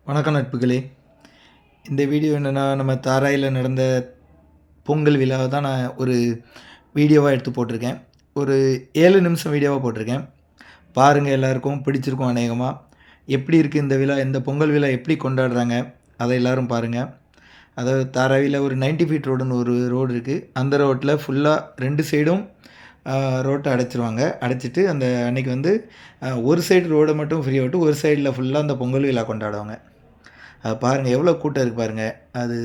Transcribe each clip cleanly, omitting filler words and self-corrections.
வணக்கம் நட்புகளே. இந்த வீடியோ என்னென்னா, நம்ம தாராயில நடந்த பொங்கல் விழாவ தான் நான் ஒரு வீடியோவா எடுத்து போட்டிருக்கேன். ஒரு 7 நிமிஷம் வீடியோவா போட்டிருக்கேன். பாருங்க, எல்லாருக்கும் பிடிச்சிருக்கும் அநேகமா. எப்படி இருக்குது இந்த விழா? இந்த பொங்கல் விழா எப்படி கொண்டாடுறாங்க? அத எல்லாரும் பாருங்க. அதாவது தாராவில ஒரு 90 ஃபீட் ரோடுன்னு ஒரு ரோடு இருக்கு. அந்த ரோட்ல ஃபுல்லா 2 சைடும் ரோட்ட அடைச்சிருவாங்க. அடைச்சிட்டு அந்த அன்னைக்கு வந்து ஒரு சைடு ரோட மட்டும் ஃப்ரீயா விட்டு, ஒரு சைடுல ஃபுல்லா அந்த பொங்கல் விழா கொண்டாடுவாங்க. பாருங்க எவ்வளோ கூட்டம் இருக்கு பாருங்க. அது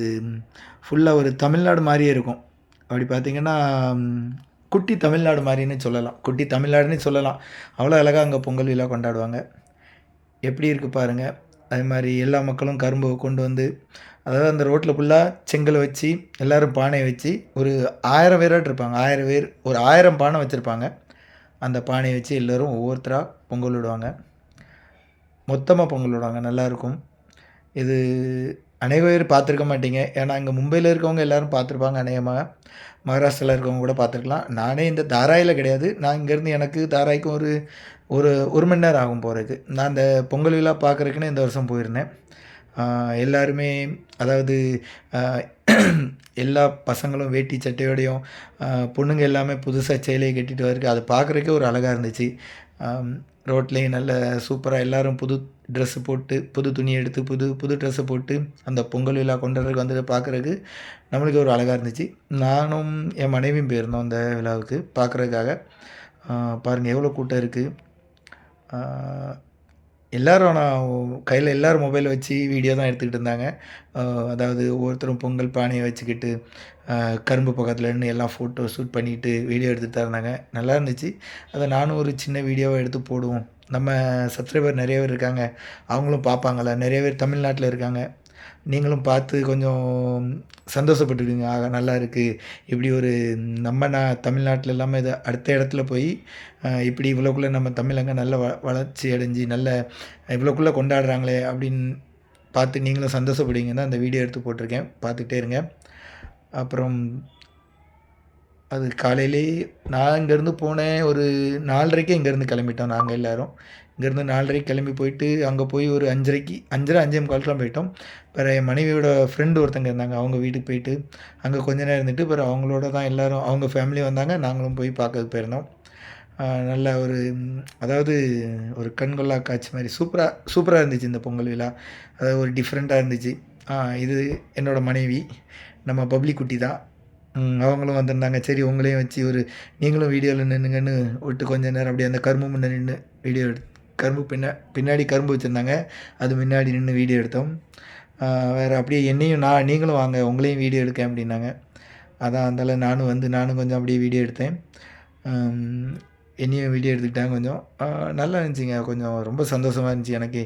ஃபுல்லா ஒரு தமிழ்நாடு மாரியே இருக்கும். அப்படி பார்த்தீங்கன்னா, ம் குட்டி தமிழ்நாடு மாரின்னு சொல்லலாம். குட்டி தமிழ்நாடுன்னே சொல்லலாம். அவ்வளோ அழகா அங்க பொங்கல் விழா கொண்டாடுவாங்க. எப்படி இருக்கு பாருங்க. அதே மாரி எல்லா மக்களும் கரும்பு கொண்டு வந்து, அதாவது அந்த ரோட்ல ஃபுல்லா செங்கல வச்சு, எல்லாரும் பானைய வச்சு, ஒரு 1000 பேராட்டு இருப்பாங்க. 1000 பேர், ஒரு 1000 பானை வச்சிருப்பாங்க. அந்த பானைய வச்சு எல்லோரும் ஒவ்வொருத்தரா பொங்கல் விடுவாங்க. மொத்தமா பொங்கல் விடுவாங்க. நல்லாயிருக்கும். இது அநேக பேர் பார்த்துருக்க மாட்டீங்க. ஏன்னா, இங்க மும்பையில இருக்கவங்க எல்லாரும் பார்த்துருப்பாங்க அநேகமா. மகாராஷ்டிரால இருக்கவங்க கூட பார்த்துருக்கலாம். நானே இந்த தாராயில கிடையாது. நான் இங்கேருந்து எனக்கு தாராய்க்கு ஒரு ஒரு 1 மணி நேரம் ஆகும் போறதுக்கு. நான் இந்த பொங்கல் விழா பார்க்குறதுக்குன்னு இந்த வருஷம் போயிருந்தேன். எல்லாருமே, அதாவது அ எல்லா பசங்களும் வேட்டி சட்டையோடையும், பொண்ணுங்க எல்லாமே புதுசா சேலைய கட்டிட்டு வரக்கு அது பார்க்குறதுக்கே ஒரு அழகா இருந்துச்சு. அம் ரோட்லேயும் நல்ல சூப்பரா எல்லாரும் புது ட்ரெஸ்ஸு போட்டு, புது துணி எடுத்து, புது புது ட்ரெஸ்ஸு போட்டு, அந்த பொங்கல் விழா கொண்டாடுறதுக்கு வந்தத பார்க்குறதுக்கு நம்மளுக்கு ஒரு அழகா இருந்துச்சு. நானும் என் மனைவியும் போயிருந்தோம் அந்த விழாவுக்கு பார்க்குறதுக்காக. அ பாருங்க எவ்வளோ கூட்டம் இருக்கு. ஆ எல்லாரும் ஆனா கையில எல்லாரும் மொபைல வச்சு வீடியோ தான் எடுத்துக்கிட்டு இருந்தாங்க. அ அதாவது ஒவ்வொருத்தரும் பொங்கல் பானைய வச்சுக்கிட்டு, கரும்பு பக்கத்துல நின்னு எல்லாம் ஃபோட்டோ ஷூட் பண்ணிட்டு, வீடியோ எடுத்துட்டு தான் இருந்தாங்க. நல்லா இருந்துச்சு. அத நானும் ஒரு சின்ன வீடியோவா எடுத்து போடுவோம். நம்ம சப்ஸ்கிரைபர் நெறைய பேர் இருக்காங்க. அவங்களும் பார்ப்பாங்கல்ல. நெறைய பேர் தமிழ்நாட்ல இருக்காங்க. நீங்களும் பார்த்து கொஞ்சம் சந்தோஷப்பட்டுடுவீங்க. ஆஹா, நல்லா இருக்கு. இப்படி ஒரு தமிழ்நாட்ல இல்லாம இது அடுத்த இடத்துல போய், இப்படி இவ்வளோக்குள்ள நம்ம தமிழங்க நல்ல வளர்ச்சி அடைஞ்சு, நல்ல இவ்வளோக்குள்ள கொண்டாடுறாங்களே அப்படின்னு பார்த்து நீங்களும் சந்தோஷப்படுவீங்கன்னு தான் அந்த வீடியோ எடுத்து போட்டிருக்கேன். பார்த்துக்கிட்டே இருங்க. அப்புறம் அது காலையிலேயே நான் இங்கேருந்து போனேன். ஒரு 4:30க்கே இங்கேருந்து கிளம்பிட்டோம் நாங்க எல்லாரும். இங்கேருந்து 4:30க்கு கிளம்பி போயிட்டு, அங்கே போய் ஒரு 5:30க்கு 5:30 5:45க்குலாம் போயிட்டோம். பிறகு என் மனைவியோட ஃப்ரெண்டு ஒருத்தங்க இருந்தாங்க. அவங்க வீட்டுக்கு போயிட்டு, அங்கே கொஞ்ச நேரம் இருந்துட்டு, பிறகு அவங்களோட தான் எல்லாரும், அவங்க ஃபேமிலியும் வந்தாங்க. நாங்களும் போய் பார்க்கறதுக்கு போயிருந்தோம். நல்ல ஒரு அதாவது ஒரு கண்கொள்ளா காட்சி மாரி சூப்பரா சூப்பரா இருந்துச்சு இந்த பொங்கல் விழா. அதாவது ஒரு டிஃப்ரெண்ட்டா இருந்துச்சு. இது என்னோட மனைவி. நம்ம பப்ளி குட்டி தான். அவங்களும் வந்திருந்தாங்க. சரி, உங்களையும் வச்சு நீங்களும் வீடியோல நின்னுங்கன்னு விட்டு கொஞ்ச நேரம் அப்படியே அந்த கரும்பு முன்ன நின்னு வீடியோ கரும்பு பின்னாடி கரும்பு வச்சிருந்தாங்க. அது முன்னாடி நின்னு வீடியோ எடுத்தோம். வேறு அப்படியே என்னையும் நீங்களும் வாங்க உங்களையும் வீடியோ எடுக்கேன் அப்படின்னாங்க. அதான் அந்தால நானும் கொஞ்சம் அப்படியே வீடியோ எடுத்தேன். என்னையும் வீடியோ எடுத்துக்கிட்டாங்க கொஞ்சம். நல்லா இருந்துச்சுங்க. கொஞ்சம் ரொம்ப சந்தோஷமா இருந்துச்சு எனக்கு.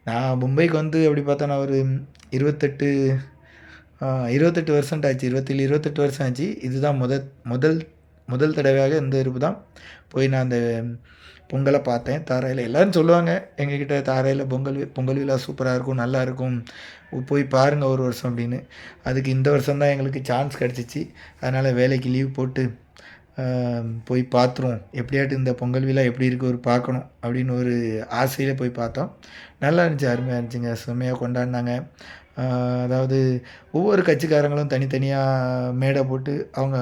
நான் மும்பைக்கு வந்து எப்படி பார்த்தா நான் ஒரு 28 28 வருஷம்ட்ட ஆச்சு. 27, 28 வருஷம் ஆச்சு. இதுதான் முதல் முதல் தடவையாக இந்த இருப்பு தான் போய் நான் அந்த பொங்கல பார்த்தேன் தாராயில. எல்லாரும் சொல்லுவாங்க எங்ககிட்ட, தாராயில பொங்கல் விழா சூப்பரா இருக்கும், நல்லாயிருக்கும். போய் பாருங்க ஒரு வருஷம் அப்படின்னு. அதுக்கு இந்த வருஷம் தான் எங்களுக்கு சான்ஸ் கிடச்சிச்சு. அதனால் வேலைக்கு லீவ் போட்டு போய் பார்த்துருவோம். எப்படியாட்டும் இந்த பொங்கல் விழா எப்படி இருக்கு பார்க்கணும் அப்படின்னு ஒரு ஆசையில போய் பார்த்தோம். நல்லா இருந்துச்சு, அருமையா இருந்துச்சுங்க. செம்மையா கொண்டாடுனாங்க. அதாவது ஒவ்வொரு கட்சிக்காரங்களும் தனித்தனியா மேடை போட்டு, அவங்க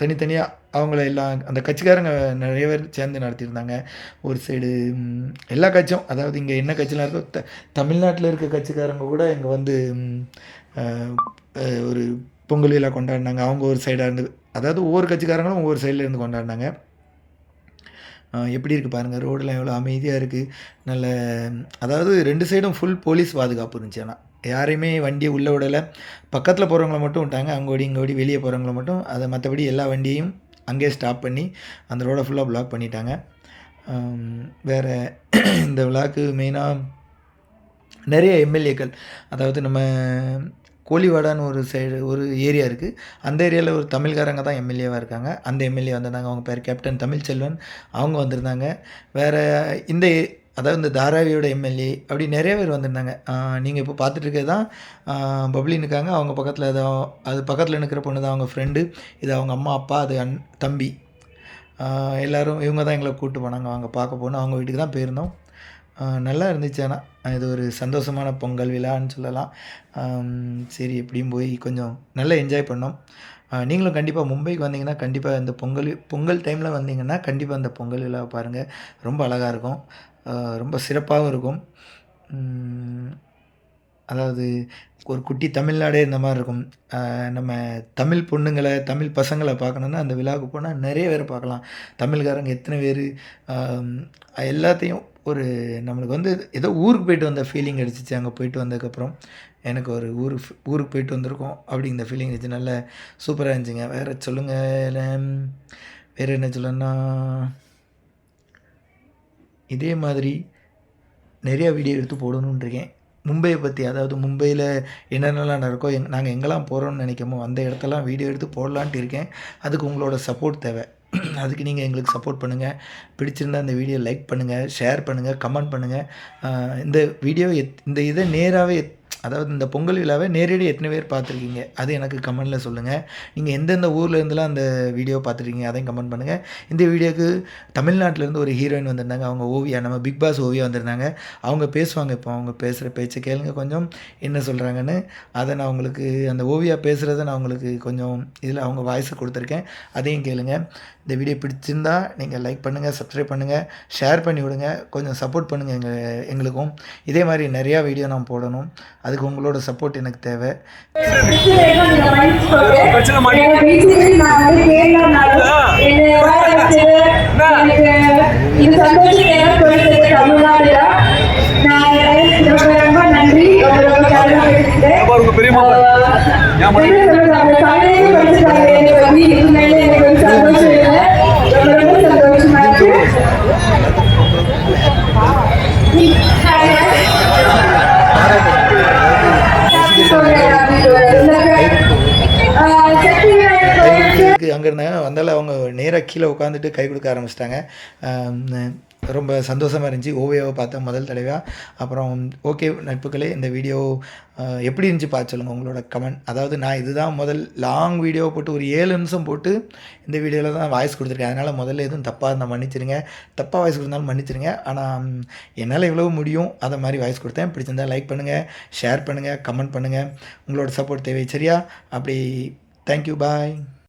தனித்தனியா அவங்கள எல்லாம் அந்த கட்சிக்காரங்க நெறைய பேர் சேர்ந்து நடத்தியிருந்தாங்க. ஒரு சைடு எல்லா கட்சியும், அதாவது இங்க என்ன கட்சிலாம் இருக்கோ, தமிழ்நாட்ல இருக்க கட்சிக்காரங்க கூட இங்க வந்து அ அ ஒரு பொங்கல் விழா கொண்டாடுனாங்க. அவங்க ஒரு சைடா இருந்து, அதாவது ஒவ்வொரு கட்சிக்காரங்களும் ஒவ்வொரு சைடுல இருந்து கொண்டாடுனாங்க. எப்படி இருக்கு பாருங்க. ரோடுலாம் எவ்வளோ அமைதியா இருக்கு. நல்ல, அதாவது 2 சைடும் ஃபுல் போலீஸ் பாதுகாப்பு இருந்துச்சு ஆனா. யாரையுமே வண்டிய உள்ள விடல. பக்கத்தில போறவங்கள மட்டும் விட்டாங்க. அங்க ஓடி, இங்க ஓடி வெளிய போறவங்கள மட்டும். மத்தபடி எல்லா வண்டியையும் அங்கேயே ஸ்டாப் பண்ணி, அந்த ரோட ஃபுல்லா பிளாக் பண்ணிட்டாங்க. வேற இந்த விழாக்கு மெயினா நெறைய எம்எல்ஏக்கள், அதாவது நம்ம கோலிவாடான்னு ஒரு சைடு ஒரு ஏரியா இருக்கு. அந்த ஏரியால ஒரு தமிழ்காரங்க தான் எம்எல்ஏவா இருக்காங்க. அந்த எம்எல்ஏ வந்திருந்தாங்க. அவங்க பேர் கேப்டன் தமிழ்ச்செல்வன். அவங்க வந்திருந்தாங்க. வேற இந்த அதாவது இந்த தாராவியோட எம்எல்ஏ அப்படி நெறைய பேர் வந்திருந்தாங்க. நீங்க இப்போ பார்த்துட்டு இருக்கிறது தான் பப்ளின் இருக்காங்க. அவங்க பக்கத்தில அது பக்கத்தில நிக்கிற பொண்ணு தான் அவங்க ஃப்ரெண்டு. இது அவங்க அம்மா, அப்பா, அது தம்பி. எல்லாரும் இவங்க தான் எங்கள கூட்டு போனாங்க. அவங்க பார்க்க போனோம். அவங்க வீட்டுக்கு தான் போயிருந்தோம். நல்லா இருந்துச்சு. ஆனா இது ஒரு சந்தோஷமான பொங்கல் விழான்னு சொல்லலாம். சரி எப்படியும் போய் கொஞ்சம் நல்லா என்ஜாய் பண்ணோம். நீங்களும் கண்டிப்பா மும்பைக்கு வந்தீங்கன்னா, கண்டிப்பா இந்த பொங்கல் டைம்ல வந்தீங்கன்னா, கண்டிப்பா இந்த பொங்கல் விழாவ பாருங்க. ரொம்ப அழகா இருக்கும். அ ரொம்ப சிறப்பாவும் இருக்கும். ம் அதாவது ஒரு குட்டி தமிழ்நாடே இந்த மாரி இருக்கும். நம்ம தமிழ் பொண்ணுங்கள, தமிழ் பசங்கள பார்க்கணுன்னா, அந்த விழாவுக்கு போனா நெறைய பேர பார்க்கலாம். தமிழ்காரங்க எத்தன பேரு, அம் எல்லாத்தையும் ஒரு நம்மளுக்கு வந்து ஏதோ ஊருக்கு போயிட்டு வந்த ஃபீலிங் அடிச்சுச்சு. அங்க போயிட்டு வந்ததுக்கப்புறம். எனக்கு ஒரு ஊருக்கு போயிட்டு வந்திருக்கோம் அப்படிங்கிற ஃபீலிங் இருந்துச்சு. நல்ல சூப்பரா இருந்துச்சுங்க. வேற சொல்லுங்க. லம் வேற என்ன சொல்லணும்னா, இதே மாதிரி நெறைய வீடியோ எடுத்து போடணும்னு இருக்கேன். மும்பைய பத்தி, அதாவது மும்பையில என்னென்னலாம் நடக்கோ, நாங்க எங்கெல்லாம் போறோம்னு நெனைக்கிறோமோ, அந்த இடத்தெல்லாம் வீடியோ எடுத்து போடலான்ட்டு இருக்கேன். அதுக்கு உங்களோட சப்போர்ட் தேவை. அதுக்கு நீங்க எங்களுக்கு சப்போர்ட் பண்ணுங்க. பிடிச்சிருந்தா இந்த வீடியோ லைக் பண்ணுங்க, ஷேர் பண்ணுங்க, கமெண்ட் பண்ணுங்க. அ இந்த வீடியோ இந்த இத நேராவே அதாவது இந்த பொங்கல் விழாவ நேரடியா எத்தன பேர் பார்த்துருக்கீங்க? அது எனக்கு கமெண்ட்ல சொல்லுங்க. நீங்க எந்தெந்த ஊர்ல இருந்துலாம் அந்த வீடியோ பார்த்துருக்கீங்க? அதையும் கமெண்ட் பண்ணுங்க. இந்த வீடியோக்கு தமிழ்நாட்டிலேருந்து ஒரு ஹீரோயின் வந்திருந்தாங்க. அவங்க ஓவியா, நம்ம பிக் பாஸ் ஓவியா வந்திருந்தாங்க. அவங்க பேசுவாங்க இப்போ. அவங்க பேசுகிற பேச்ச கேளுங்க கொஞ்சம். என்ன சொல்கிறாங்கன்னு. அத நான் உங்களுக்கு அந்த ஓவியா பேசுகிறத நான் உங்களுக்கு கொஞ்சம் இதில அவங்க வாய்ஸ குடுத்துருக்கேன். அதையும் கேளுங்க. இந்த வீடியோ பிடிச்சிருந்தா நீங்க லைக் பண்ணுங்க, சப்ஸ்கிரைப் பண்ணுங்க, ஷேர் பண்ணி விடுங்க. கொஞ்சம் சப்போர்ட் பண்ணுங்க எங்களுக்கும். இதே மாரி நெறையா வீடியோ நான் போடணும். அதுக்கு உங்களோட சப்போர்ட் எனக்கு தேவை. பிரச்சனை மாட்டேங்குது. இது சந்தோஷம் எனக்கு கொடுத்தது தமிழ்நாடுல. நான் ரொம்ப ரொம்ப நன்றி. ரொம்ப பெரியமா அந்த கலையை படிச்சுட்டாங்க. எனக்கு வந்து இதுக்கு மேலே எனக்கு ஒரு சந்தோஷம் இல்லை. ரொம்ப ரொம்ப சந்தோஷமா இருக்கு. அங்கே இருந்தாங்க. வந்தாலும் அவங்க நேரா கீழ உட்காந்துட்டு கை குடுக்க ஆரம்பிச்சுட்டாங்க. ரொம்ப சந்தோஷமா இருந்துச்சு. ஓவியாவ பார்த்தேன் முதல் தடவையா. அப்புறம் ஓகே நட்புகளே, இந்த வீடியோ எப்படி இருந்துச்சு பார்த்து சொல்லுங்க உங்களோட கமெண்ட். அதாவது நான் இதுதான் முதல் லாங் வீடியோ போட்டு ஒரு 7 நிமிஷம் போட்டு இந்த வீடியோல தான் வாய்ஸ் குடுத்துருக்கேன். அதனால முதல்ல எதுவும் தப்பா இருந்தா மன்னிச்சிடுங்க. தப்பா வாய்ஸ் குடுத்தாலும் மன்னிச்சிடுங்க. ஆனா என்னால எவ்வளவு முடியும் அத மாரி வாய்ஸ் குடுத்தேன். பிடிச்சிருந்தா லைக் பண்ணுங்க, ஷேர் பண்ணுங்க, கமெண்ட் பண்ணுங்க. உங்களோட சப்போர்ட் தேவை. சரியா? அப்படி தேங்க் யூ. பாய்.